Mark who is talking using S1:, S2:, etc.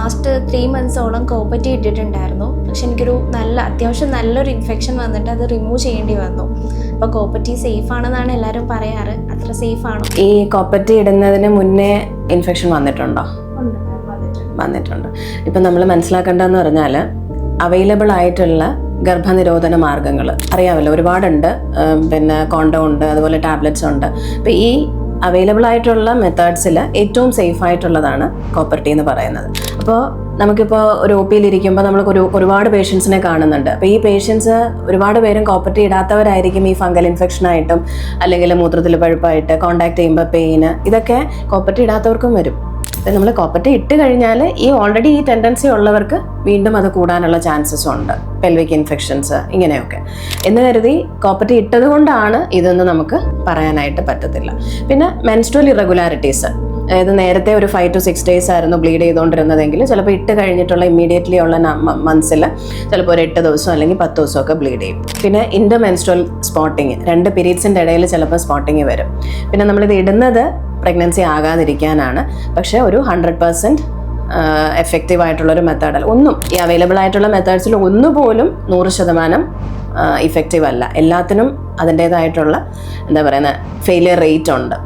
S1: Last 3 monthsോളം കോപ്പറ്റി ഇട്ടിട്ടുണ്ടായിരുന്നു. പക്ഷെ എനിക്കൊരു അത്യാവശ്യം നല്ലൊരു ഇൻഫെക്ഷൻ വന്നിട്ട് അത് റിമൂവ് ചെയ്യേണ്ടി വന്നു. അപ്പോൾ കോപ്പറ്റി സേഫ് ആണെന്നാണ് എല്ലാവരും പറയാറ്. അത്ര സേഫ് ആണോ?
S2: ഈ കോപ്പറ്റി ഇടുന്നതിന് മുന്നേ ഇൻഫെക്ഷൻ വന്നിട്ടുണ്ടോ? വന്നിട്ടുണ്ട്. ഇപ്പം നമ്മൾ മനസ്സിലാക്കേണ്ടതെന്ന് പറഞ്ഞാൽ അവൈലബിൾ ആയിട്ടുള്ള ഗർഭനിരോധന മാർഗങ്ങൾ അറിയാമല്ലോ, ഒരുപാടുണ്ട്. പിന്നെ കോണ്ടം ഉണ്ട്, അതുപോലെ ടാബ്ലറ്റ്സ് ഉണ്ട്. അപ്പോൾ ഈ അവൈലബിൾ ആയിട്ടുള്ള മെത്തേഡ്സിൽ ഏറ്റവും സേഫ് ആയിട്ടുള്ളതാണ് കോപ്പർട്ടി എന്ന് പറയുന്നത്. അപ്പോൾ നമുക്കിപ്പോൾ ഒരു ഒ പിയിലിരിക്കുമ്പോൾ നമ്മൾ ഒരുപാട് പേഷ്യൻസിനെ കാണുന്നുണ്ട്. അപ്പോൾ ഈ പേഷ്യൻസ് ഒരുപാട് പേരും കോപ്പർട്ടി ഇടാത്തവരായിരിക്കും. ഈ ഫംഗൽ ഇൻഫെക്ഷനായിട്ടും അല്ലെങ്കിൽ മൂത്രത്തിൽ പഴുപ്പായിട്ട് കോണ്ടാക്ട് ചെയ്യുമ്പോൾ പെയിന്, ഇതൊക്കെ കോപ്പർട്ടി ഇടാത്തവർക്കും വരും. നമ്മൾ കോപ്പർട്ടി ഇട്ട് കഴിഞ്ഞാൽ ഓൾറെഡി ഈ ടെൻഡൻസി ഉള്ളവർക്ക് വീണ്ടും അത് കൂടാനുള്ള ചാൻസസ് ഉണ്ട്, പെൽവിക് ഇൻഫെക്ഷൻസ് ഇങ്ങനെയൊക്കെ. എന്ന് കരുതി കോപ്പർട്ടി ഇട്ടത് കൊണ്ടാണ് ഇതെന്ന് നമുക്ക് പറയാനായിട്ട് പറ്റത്തില്ല. പിന്നെ മെൻസ്ട്രുവൽ ഇറഗുലാരിറ്റീസ്, അതായത് നേരത്തെ ഒരു 5 to 6 days ആയിരുന്നു ബ്ലീഡ് ചെയ്തുകൊണ്ടിരുന്നതെങ്കിൽ ചിലപ്പോൾ ഇട്ട് കഴിഞ്ഞിട്ടുള്ള ഇമ്മീഡിയറ്റ്ലി ഉള്ള മന്ത്സിൽ ചിലപ്പോൾ ഒരു 8 ദിവസം അല്ലെങ്കിൽ 10 ദിവസമൊക്കെ ബ്ലീഡ് ചെയ്യും. പിന്നെ ഇന്റർമെൻസ്ട്രുവൽ സ്പോട്ടിങ്, 2 പീരീഡ്സിൻ്റെ ഇടയിൽ ചിലപ്പോൾ സ്പോട്ടിങ് വരും. പിന്നെ നമ്മളിത് ഇടുന്നത് പ്രഗ്നൻസി ആകാതിരിക്കാനാണ്. പക്ഷേ ഒരു 100% എഫക്റ്റീവ് ആയിട്ടുള്ളൊരു മെത്തേഡല്ല. ഈ അവൈലബിൾ ആയിട്ടുള്ള മെത്തേഡ്സിൽ ഒന്നുപോലും 100% ഇഫക്റ്റീവ് അല്ല. എല്ലാത്തിനും അതിൻ്റേതായിട്ടുള്ള ഫെയിലിയർ റേറ്റ് ഉണ്ട്.